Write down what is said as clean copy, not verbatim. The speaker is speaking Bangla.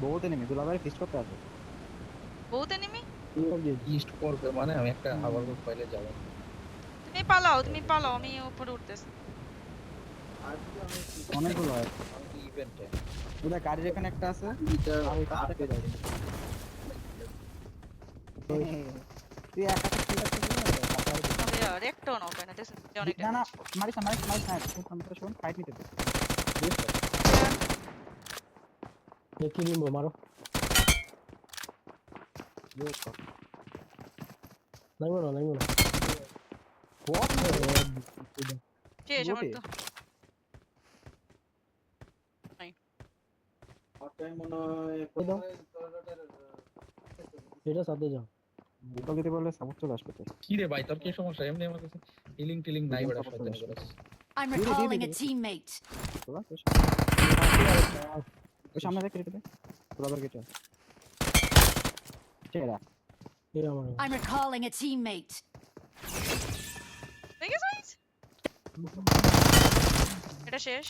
বহুত এনিমি দুলাভাই ফিস্ট করতে আছে বহুত এনিমি ইস্ট করবে মানে আমি একটা হাওয়ার কোট পাইলে যাব। তুমি পালাও আমি উপরে উঠতেছি অনেকগুলো হয় ইভেন্টে ওটা গাড়ির এখানে একটা আছে আর ওই পাশে একটা যাবে তুই একা ঠিক আছে তবে আর একটাও না ওখানে দেখছেন অনেক না না ড্যামেজ মারিস না তুই সামনে শোন ফাইট নিতে দে দেখি নিবো মারো নাইবো না বট শেষ আমার তো এটা সাথে যাও দুটো যদি বললে সাপোর্ট চলে আসবে তো কি রে ভাই তোর কি সমস্যা? এমনি আমার কাছে হিলিং টিলিং নাই বড় শয়তানি করে। I'm recalling a teammate. তোলা তো সামনে দেখ কেটে দে তোলা কেটে চেরা এই আমার I'm recalling a teammate. দেখেছিস এটা শেষ